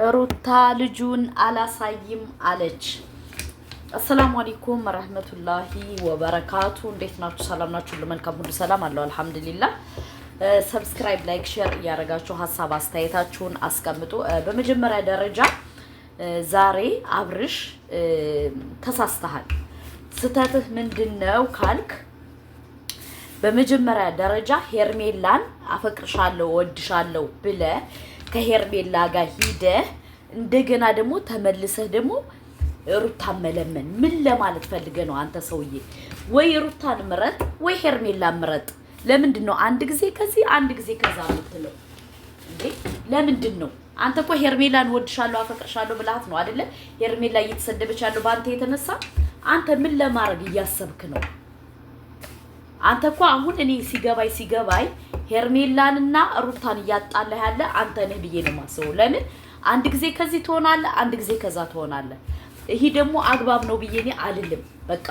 ሩታ ልጁን አላሳይም አለች። አሰላሙ አለይኩም ወራህመቱላሂ ወበረካቱ። እንዴት ናችሁ? ሰላም ናችሁ? ለመልካም ሁሉ ሰላም አለው አልহামዱሊላህ። ሰብስክራይብ፣ ላይክ፣ ሼር እያደረጋችሁ ሐሳብ አስተያየታችሁን አስቀምጡ። በመጀመሪያ ደረጃ ዛሬ አብርሽ ተሳስተሃል። ስተትህ ምንድነው ካልክ በመጀመሪያ ደረጃ ሄርሜላን አፈቅርሻለሁ ወድሻለሁ ብለ ከሄርሜላ ጋር ሂደ እንደገና ደግሞ ተመልሰህ ደግሞ ሩታን መለመን ምን ለማለት ፈልገ ነው? አንተ ሰውዬ ወይ ሩታን ምረጥ ወይ ሄርሜላን ምረጥ። ለምንድን ነው አንድ ጊዜ ከዚህ አንድ ጊዜ ከዛ የምትለው እንዴ? ለምንድን ነው? አንተ እኮ ሄርሜላን ወድሻለሁ አፈቅርሻለሁ ብላት ነው አይደለ? ሄርሜላ እየተሰደበች ያለው ባንተ የተነሳ። አንተ ምን ለማድረግ እያሰብክ ነው? አንተ እኮ አሁን እኔ ሲገባይ ሄርሜላንና ሩታን እያጣላ ያለ አንተ ነህ ብዬ ነው ማሰው። ለምን አንድ ጊዜ ከዚህ ትሆናለህ አንድ ጊዜ ከዛ ትሆናለህ? ይሄ ደግሞ አግባብ ነው ብዬ እኔ አልልም። በቃ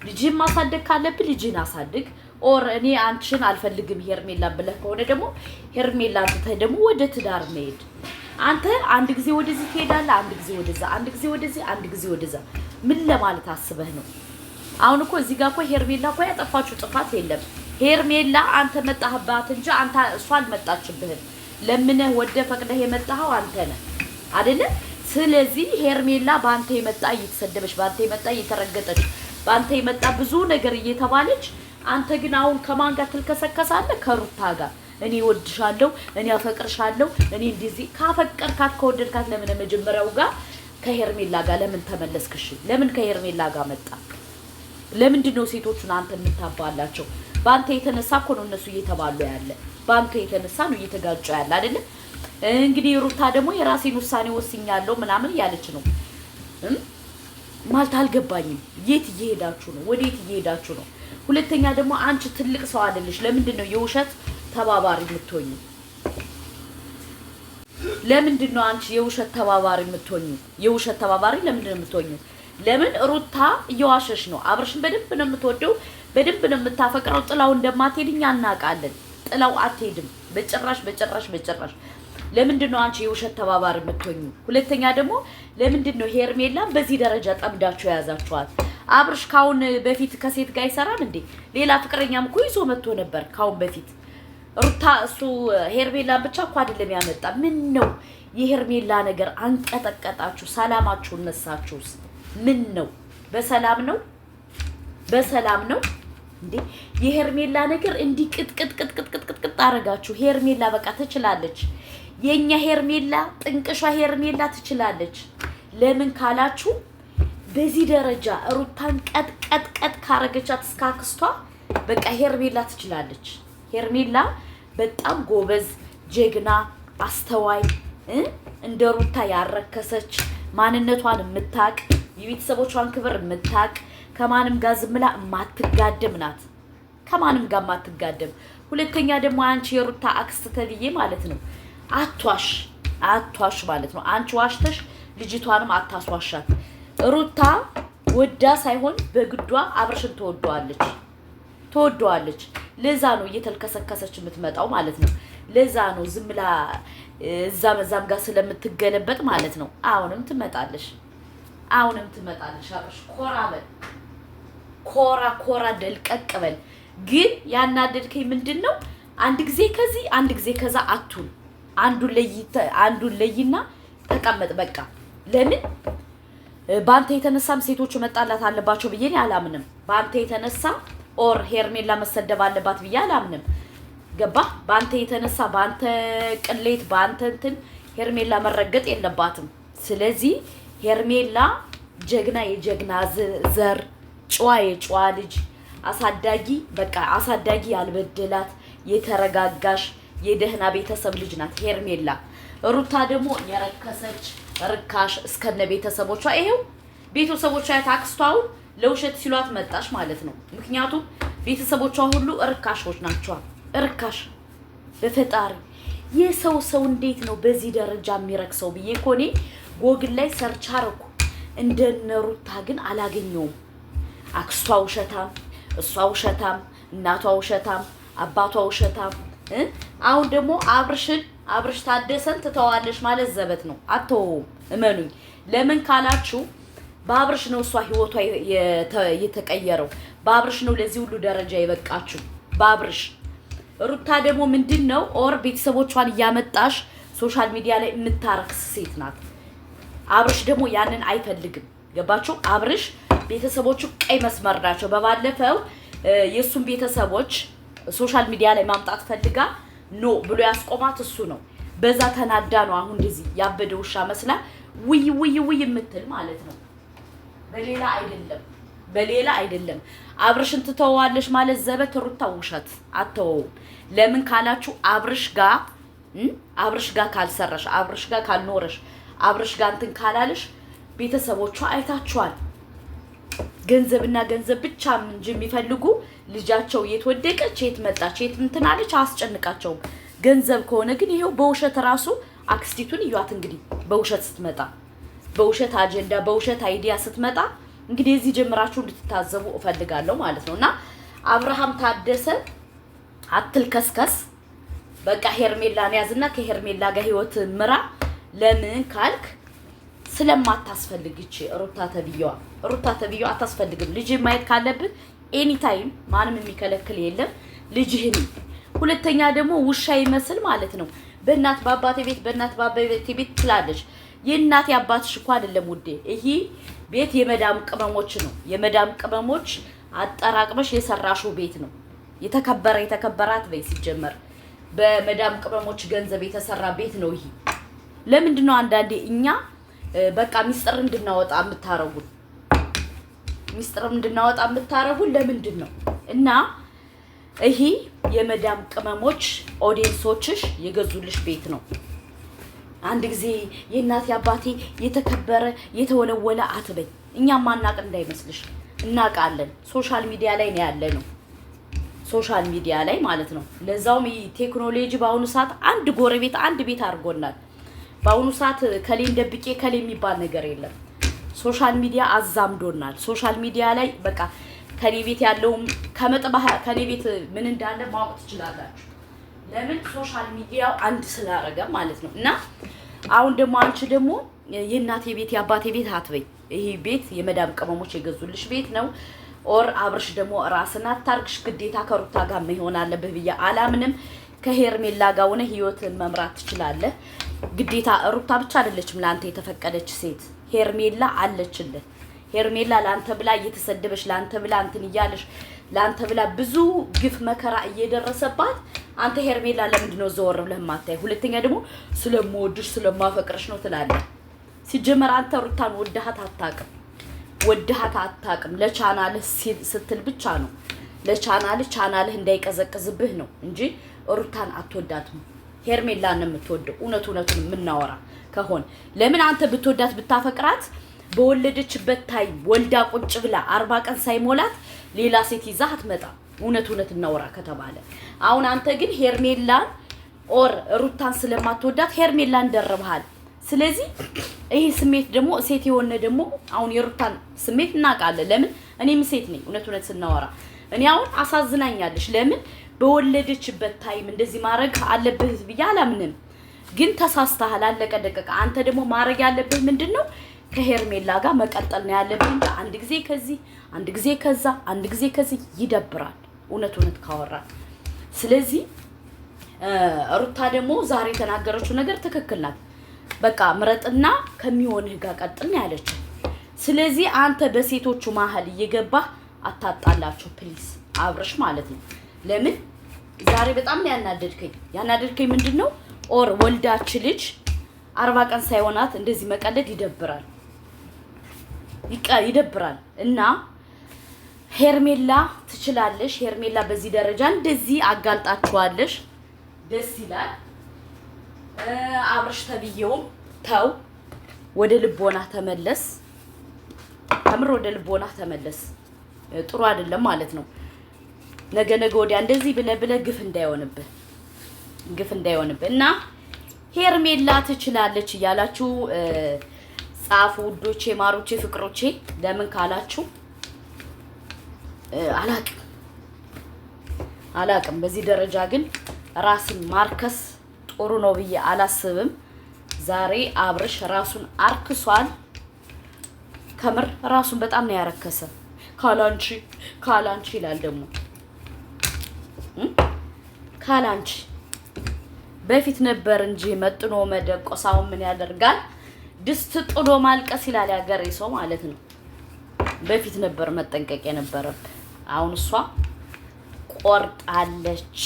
ልጅህን ማሳደግ ካለብህ ልጅህን አሳድግ። ኦር እኔ አንቺን አልፈልግም ሄርሜላን ብለህ ከሆነ ደግሞ ሄርሜላን ትተህ ደግሞ ወደ ትዳር መሄድ። አንተ አንድ ጊዜ ወደዚህ ትሄዳለህ አንድ ጊዜ ወደዛ፣ አንድ ጊዜ ወደዚህ አንድ ጊዜ ወደዛ። ምን ለማለት አስበህ ነው? አሁን እኮ እዚህ ጋር እኮ ሄርሜላ እኮ ያጠፋችው ጥፋት የለም። ሄርሜላ አንተ መጣህባት እንጂ አንተ እሷ አልመጣችብህም። ለምነህ ወደ ፈቅደህ የመጣኸው አንተ ነህ አይደለ? ስለዚህ ሄርሜላ ባንተ የመጣ እየተሰደበች፣ ባንተ የመጣ እየተረገጠች፣ ባንተ የመጣ ብዙ ነገር እየተባለች፣ አንተ ግን አሁን ከማን ጋር ትልከሰከሳለህ? ከሩታ ጋር። እኔ ወድሻለሁ፣ እኔ አፈቅርሻለሁ፣ እኔ እንደዚህ ካፈቀርካት ከወደድካት ለምን መጀመሪያው ጋር ከሄርሜላ ጋር ለምን ተመለስክሽ? ለምን ከሄርሜላ ጋር መጣ? ለምንድን ነው ሴቶቹን አንተ የምታባላቸው? ባንተ የተነሳ እኮ ነው እነሱ እየተባሉ ያለ። ባንተ የተነሳ ነው እየተጋጩ ያለ አይደለ? እንግዲህ ሩታ ደግሞ የራሴን ውሳኔ ወስኛለሁ ምናምን ያለች ነው ማለት አልገባኝም። የት እየሄዳችሁ ነው? ወዴት እየሄዳችሁ ነው? ሁለተኛ ደግሞ አንቺ ትልቅ ሰው አይደለሽ። ለምንድን ነው የውሸት ተባባሪ የምትሆኚ? ለምንድን ነው አንቺ የውሸት ተባባሪ የምትሆኚ? የውሸት ተባባሪ ለምንድን ነው የምትሆኚ? ለምን ሩታ እየዋሸሽ ነው? አብርሽን በደንብ ነው የምትወደው፣ በደንብ ነው የምታፈቅረው። ጥላው እንደማትሄድ እኛ እናውቃለን። ጥላው አትሄድም በጭራሽ በጭራሽ በጭራሽ። ለምንድን ነው አንቺ የውሸት ተባባሪ የምትሆኚ? ሁለተኛ ደግሞ ለምንድን ነው ሄርሜላን በዚህ ደረጃ ጠምዳችሁ የያዛችኋት? አብርሽ ካሁን በፊት ከሴት ጋር ይሰራል እንዴ? ሌላ ፍቅረኛም እኮ ይዞ መጥቶ ነበር ካሁን በፊት። ሩታ እሱ ሄርሜላን ብቻ እኮ አይደለም ያመጣ። ምን ነው የሄርሜላ ነገር አንቀጠቀጣችሁ? ሰላማችሁን ነሳችሁስ? ምን ነው? በሰላም ነው በሰላም ነው እንዴ? የሄርሜላ ነገር እንዲህ ቅጥቅጥ አረጋችሁ። ሄርሜላ በቃ ትችላለች። የኛ ሄርሜላ ጥንቅሿ ሄርሜላ ትችላለች። ለምን ካላችሁ በዚህ ደረጃ ሩታን ቀጥቀጥ ካረገቻት እስካክስቷ በቃ ሄርሜላ ትችላለች። ሄርሜላ በጣም ጎበዝ፣ ጀግና፣ አስተዋይ እንደ ሩታ ያረከሰች ማንነቷን የምታቅ የቤተሰቦቿን ክብር የምታቅ ከማንም ጋር ዝምላ የማትጋደም ናት። ከማንም ጋር የማትጋደም። ሁለተኛ ደግሞ አንቺ የሩታ አክስት ተብዬ ማለት ነው አትዋሽ ማለት ነው። አንቺ ዋሽተሽ ልጅቷንም አታስዋሻት። ሩታ ወዳ ሳይሆን በግዷ አብርሽን ትወደዋለች። ለዛ ነው እየተልከሰከሰች የምትመጣው ማለት ነው። ለዛ ነው ዝምላ እዛም ጋር ስለምትገለበጥ ማለት ነው። አሁንም ትመጣለሽ አብርሽ። ኮራ በል ኮራ ደልቀቅ በል። ግን ያናደድከኝ ምንድነው? አንድ ጊዜ ከዚህ አንድ ጊዜ ከዛ አቱን አንዱን ለይና ተቀመጥ በቃ። ለምን ባንተ የተነሳም ሴቶቹ መጣላት አለባቸው ብዬ እኔ አላምንም። ባንተ የተነሳ ኦር ሄርሜላ መሰደብ አለባት ብዬ አላምንም። ገባ? ባንተ የተነሳ ባንተ ቅሌት ባንተ እንትን ሄርሜላ መረገጥ የለባትም። ስለዚህ ሄርሜላ ጀግና የጀግና ዘር የጨዋ ልጅ አሳዳጊ በቃ አሳዳጊ ያልበደላት የተረጋጋሽ የደህና ቤተሰብ ልጅ ናት ሄርሜላ። ሩታ ደግሞ የረከሰች ርካሽ እስከነ ቤተሰቦቿ። ይሄው ቤተሰቦቿ ያታክስቷው ለውሸት ሲሏት መጣሽ ማለት ነው። ምክንያቱም ቤተሰቦቿ ሁሉ ርካሾች ናቸው። ርካሽ በፈጣሪ የሰው እንዴት ነው በዚህ ደረጃ የሚረክሰው ብዬ እኮ እኔ ጎግል ላይ ሰርች አረኩ። እንደነ ሩታ ግን አላገኘውም። አክስቷ ውሸታም፣ እሷ ውሸታም፣ እናቷ ውሸታም፣ አባቷ ውሸታም። አሁን ደግሞ አብርሽን አብርሽ ታደሰን ትተዋለሽ ማለት ዘበት ነው። አትተውም፣ እመኑኝ። ለምን ካላችሁ በአብርሽ ነው እሷ ህይወቷ የተቀየረው። በአብርሽ ነው ለዚህ ሁሉ ደረጃ የበቃችሁ በአብርሽ። ሩታ ደግሞ ምንድነው ኦር ቤተሰቦቿን እያመጣሽ ሶሻል ሚዲያ ላይ የምታረክስ ሴት ናት። አብርሽ ደግሞ ያንን አይፈልግም። ገባችሁ? አብርሽ ቤተሰቦቹ ቀይ መስመር ናቸው። በባለፈው የሱን ቤተሰቦች ሶሻል ሚዲያ ላይ ማምጣት ፈልጋ ኖ ብሎ ያስቆማት እሱ ነው። በዛ ተናዳ ነው አሁን እንደዚህ ያበደ ውሻ መስላ ውይ ውይ ውይ የምትል ማለት ነው። በሌላ አይደለም። አብርሽን ትተዋለሽ ማለት ዘበት። ሩታ ውሸት አትተውም። ለምን ካላችሁ አብርሽ ጋር ካልሰራሽ፣ አብርሽ ጋር ካልኖረሽ፣ አብርሽ ጋር እንትን ካላለሽ ቤተሰቦቿ አይታችኋል። ገንዘብና ገንዘብ ብቻ እንጂ የሚፈልጉ ልጃቸው የት ወደቀች፣ የት መጣች፣ የት እንትን አለች አስጨንቃቸውም። ገንዘብ ከሆነ ግን ይሄው በውሸት ራሱ አክስቲቱን እዩት። እንግዲህ በውሸት ስትመጣ፣ በውሸት አጀንዳ፣ በውሸት አይዲያ ስትመጣ እንግዲህ እዚህ ጀምራችሁ እንድትታዘቡ እፈልጋለሁ ማለት ነውና አብርሃም ታደሰ አትልከስከስ። በቃ ሄርሜላን ያዝና ከሄርሜላ ጋር ህይወት ምራ። ለምን ካልክ ስለማታስፈልግ እቺ ሩታ ተብዬዋ አታስፈልግም። ልጅ ማየት ካለብህ ኤኒ ታይም ማንም የሚከለክል የለም ልጅህን። ሁለተኛ ደግሞ ውሻ ይመስል ማለት ነው በእናት በአባቴ ቤት ትላለች። የእናት አባትሽ እኮ አይደለም ውዴ። ይሄ ቤት የመዳም ቅመሞች ነው። የመዳም ቅመሞች አጠራቅመሽ የሰራሽው ቤት ነው። የተከበራት በይ ሲጀመር በመዳም ቅመሞች ገንዘብ የተሰራ ቤት ነው ይሄ። ለምንድን ነው አንዳንዴ እኛ በቃ ሚስጥር እንድናወጣ የምታረጉን? ለምንድን ነው? እና ይሄ የመዳም ቅመሞች ኦዲየንሶችሽ የገዙልሽ ቤት ነው። አንድ ጊዜ የእናት አባቴ የተከበረ የተወለወለ አትበይ። እኛ ማናቅ እንዳይመስልሽ፣ እናቃለን። ሶሻል ሚዲያ ላይ ነው ያለ ነው። ሶሻል ሚዲያ ላይ ማለት ነው። ለዛውም ቴክኖሎጂ በአሁኑ ሰዓት አንድ ጎረቤት አንድ ቤት አድርጎናል። በአሁኑ ሰዓት ከሌን ደብቄ ከሌ የሚባል ነገር የለም። ሶሻል ሚዲያ አዛምዶናል። ሶሻል ሚዲያ ላይ በቃ ከኔ ቤት ያለውም ከመጥባህ ከኔ ቤት ምን እንዳለ ማወቅ ትችላላችሁ። ለምን ሶሻል ሚዲያው አንድ ስላደረገ ማለት ነው። እና አሁን ደግሞ አንቺ ደግሞ የእናቴ ቤት የአባቴ ቤት አትበይ። ይሄ ቤት የመዳም ቅመሞች የገዙልሽ ቤት ነው። ኦር አብርሽ ደግሞ ራስን አታርግሽ። ግዴታ ከሩታ ጋር መሆን አለብህ ብዬ አላምንም። ከሄርሜላ ጋር ሆነ ህይወትን መምራት ትችላለህ። ግዴታ ሩታ ብቻ አይደለችም ለአንተ የተፈቀደች ሴት፣ ሄርሜላ አለችልህ። ሄርሜላ ላንተ ብላ እየተሰደበች፣ ላንተ ብላ እንትን እያለሽ፣ ላንተ ብላ ብዙ ግፍ መከራ እየደረሰባት አንተ ሄርሜላ ለምንድን ነው ዘወር ብለህ ማታይ? ሁለተኛ ደግሞ ስለምወድሽ ስለማፈቅርሽ ነው ትላለህ። ሲጀመር አንተ ሩታን ወደሃት አታውቅም። ለቻናልህ ስትል ብቻ ነው። ቻናልህ እንዳይቀዘቅዝብህ ነው እንጂ ሩታን አትወዳትም። ሄርሜላን ነው የምትወደው። እውነቱን የምናወራ ከሆነ ለምን አንተ ብትወዳት ብታፈቅራት በወለደችበት ታይም ወልዳ ቁጭ ብላ 40 ቀን ሳይሞላት ሌላ ሴት ይዛ አትመጣ። እውነት እናወራ ከተባለ አሁን አንተ ግን ሄርሜላን ኦር ሩታን ስለማትወዳት ሄርሜላን ደረብሃል። ስለዚህ ይሄ ስሜት ደግሞ ሴት የሆነ ደግሞ አሁን የሩታን ስሜት እናውቃለን። ለምን እኔም ሴት ነኝ። እውነት ስናወራ እኔ አሁን አሳዝናኛለሽ። ለምን በወለደችበት ታይም እንደዚህ ማድረግ አለብህ ብዬ አላምንም። ግን ተሳስተሃል። አለቀ ደቀቀ። አንተ ደግሞ ማድረግ ያለብህ ምንድነው? ከሄርሜላ ጋር መቀጠል ነው ያለብህ እንጂ አንድ ጊዜ ከዚህ አንድ ጊዜ ከዛ አንድ ጊዜ ከዚህ ይደብራል። እውነት ካወራ ስለዚህ ሩታ ደግሞ ዛሬ የተናገረችው ነገር ትክክል ናት። በቃ ምረጥና ከሚሆንህ ጋር ቀጥል ነው ያለችው። ስለዚህ አንተ በሴቶቹ መሀል እየገባህ አታጣላችሁ ፕሊዝ፣ አብርሽ ማለት ነው። ለምን ዛሬ በጣም ነው ያናደድከኝ ምንድነው? ኦር ወልዳች ልጅ 40 ቀን ሳይሆናት እንደዚህ መቀለድ ይደብራል። እና ሄርሜላ ትችላለሽ። ሄርሜላ በዚህ ደረጃ እንደዚህ አጋልጣችኋለሽ፣ ደስ ይላል። አብርሽ ተብዬውም ተው፣ ወደ ልቦና ተመለስ። ከምር ወደ ልቦና ተመለስ። ጥሩ አይደለም ማለት ነው። ነገ ወዲያ እንደዚህ ብለህ ግፍ እንዳይሆንብህ እና ሄርሜላ ትችላለች እያላችሁ ጻፉ ውዶቼ፣ ማሮቼ፣ ፍቅሮቼ። ለምን ካላችሁ አላቅም። በዚህ ደረጃ ግን ራስን ማርከስ ጥሩ ነው ብዬ አላስብም። ዛሬ አብርሽ ራሱን አርክሷል። ከምር ራሱን በጣም ነው ያረከሰ። ካላንቺ ይላል ደግሞ ካላንቺ በፊት ነበር እንጂ መጥኖ መደቆሳው ምን ያደርጋል ድስት ጥሎ ማልቀስ ይላል ያገሬ ሰው ማለት ነው። በፊት ነበር መጠንቀቅ የነበረበት። አሁን እሷ ቆርጣለች።